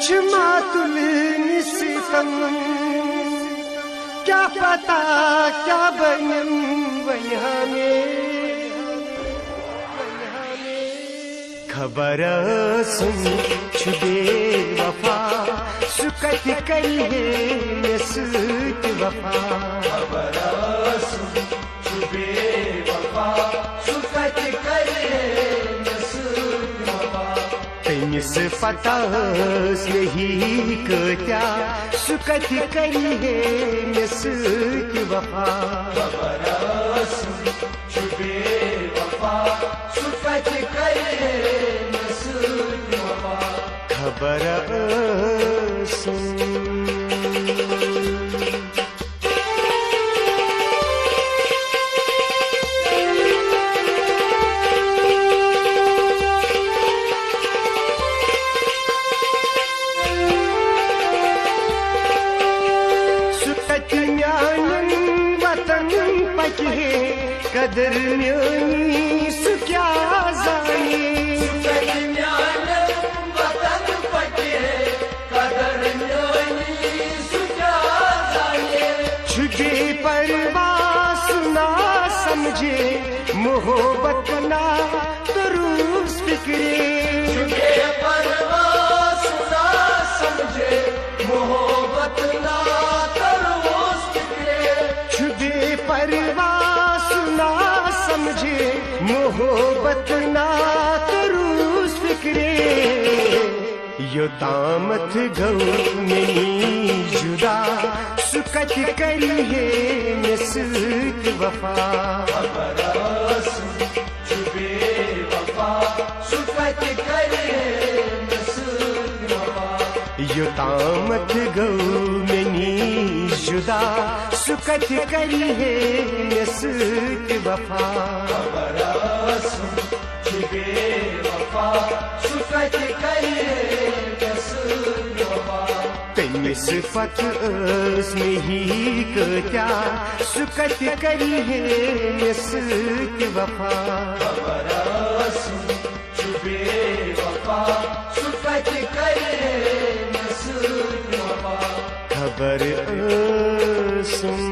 मातुल निसितम क्या पता क्या बनम वहाँ में खबर सुन छुबे वफा सुकत करिए नसूत वफा खबर सुन छुबे वफा सुकत करिए नसूत वफा तमिस पता नहीं क्या सुकत करिए नसूत वफा खबर सुन छुबे वफा सुकत करिए नसूत वफा खबर सुन कदर म्यानी सु क्या जाने वतन पके कदर म्यानी सु क्या जाने छुपे परवास ना समझे मोहब्बत ना तरूस फिक्रे छुपे परवास ना समझे मोहब्बत ना तरूस फिक्रे छुपे परवास समझे मोहब्बत ना तरूस फिक्रे यो दामत गौ नहीं जुदा सुकत करिए नसूत वफा खबर सुन छुबे वफा सुकत करिए नसूत वफा यो दामत गौ नहीं जुदा सुकत करिए नसूत वफा खबर सुन छुबे वफा सुकत करिए नसूत वफा तमिस पत नहीं क्या सुकत करिए नसूत वफा खबर सुन छुबे वफा सुकत करिए नसूत वफा खबर सुन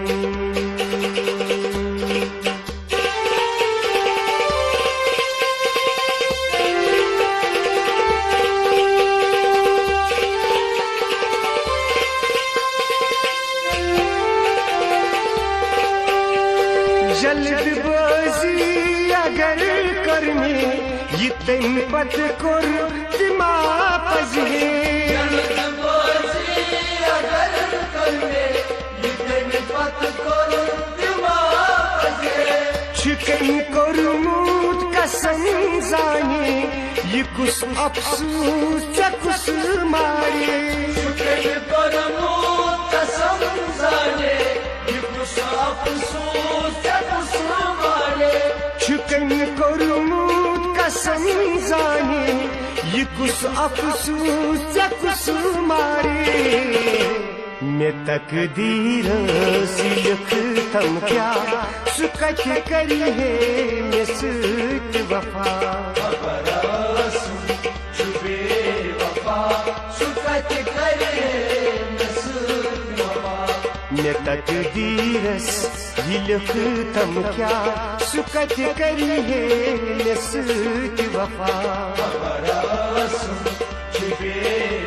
जल्दबाजी अगर करने ये तम पत कर दिमा पजे जल्दबाजी अगर करने ये तम पत कर दिमा पजे छिकन करमूत कसम जाने ये कुछ अफसोस च कुछ मारे छिकन करमूत कसम जाने ये कुछ अफसोस छुकन करमूत कसम जाने ये कुछ अफसोस च कुछ मारे मैं तकदीर से लिखतम क्या सुकत करिए नसूत वफा खबर सुन छुबे वफा सुकत करिए नसूत वफा मैं तकदीर से लिखतम क्या सुकत करिए नसूत वफा खबर सुन छुबे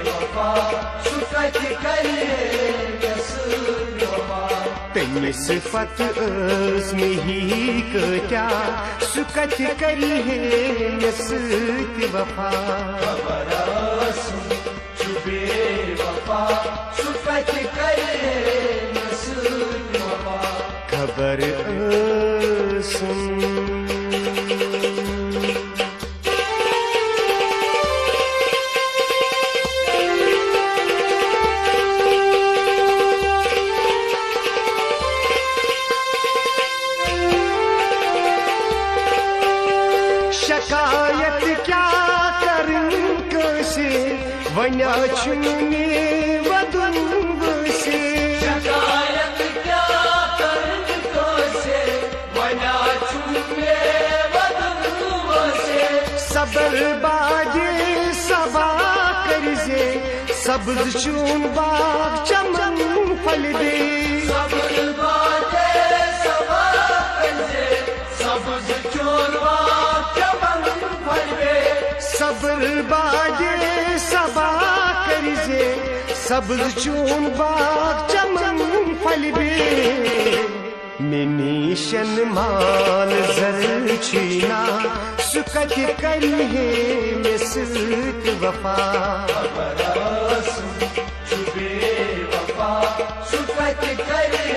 वफा सुकत करिए नसूत वफा तमिस पत नहीं क्या सुकत करिए नसूत वफा खबर सुन छुबे वफा सुकत करिए नसूत वफा खबर सुन शिकायत क्या करूं कैसे वना छुने वदुन से शिकायत क्या करूं कैसे वना छुने वदुन से सबर बाजे सबा कर से सब्ज चून बाग चमन फल दे सब्ज बाजे सबा करजे सब्ज चून बाग चमन फल दे सब्र बाजे सबा करजे सब्ज चून बाग चमन फल दे मिनीशन माल जर छीना सुकत करी है मिसत वफा चुबे वफा सुकत करे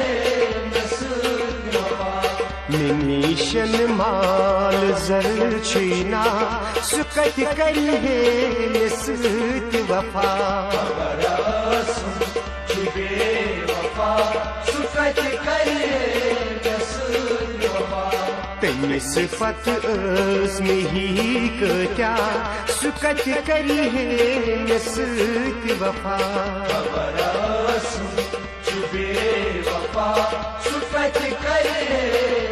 मिसत वफा मिनीशन माल जर छीना सुकत करी है मिसत वफा चुबे वफा सुकत करे सिफत में ही क्या सुकत करी है मिसत वफा चुबे वफा सुकत करे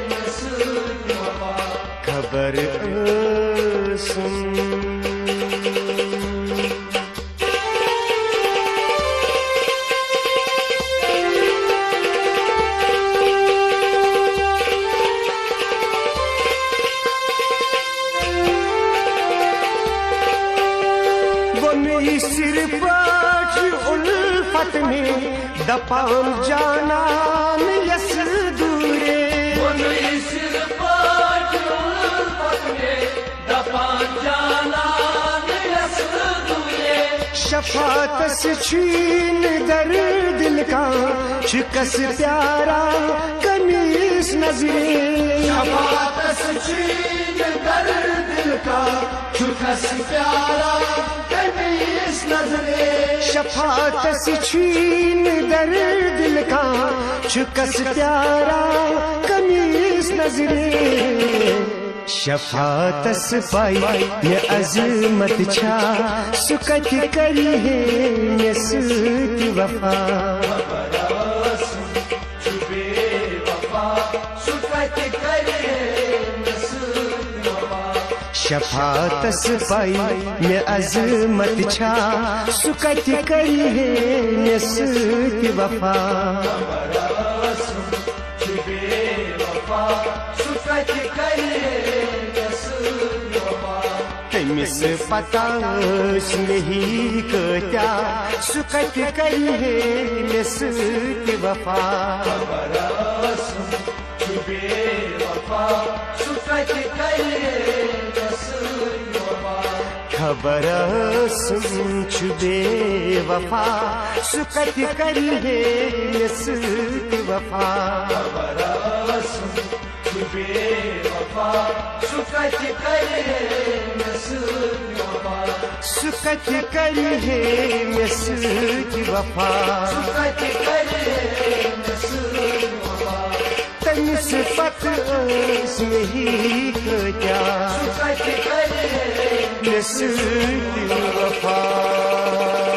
मिसत वफा खबर सुन सिर पाठ उल्फत में दपान जाना यस दूरे सिर पाठ उल्फत में दपान जाना यस दूरे शफात से छीन दर दिल का शिकस प्यारा कमीज नजरे शफात से छीन दर दिल का शिकस प्यारा शफात से छीन दर दिल का चुकस प्यारा कमीज नजरे शफात से पाई ये अजमत छा सुकत करी है मिसत वफा चुबे वफा सुकत करे शफात पाई मैं अजमत छा सुकत करी है मिसत वफा मिस पता नहीं क्या सुकत करी है मिसत वफा सुकत करी खबर सुन चुबे वफा सुकत करी है मिसत वफा चुबे वफा सुकत करी है मिसत वफा सुकत करी है मिसत वफा सुकत करी है मिसत वफा तन सिफत में ही क्या सुकत करी मिसत वफा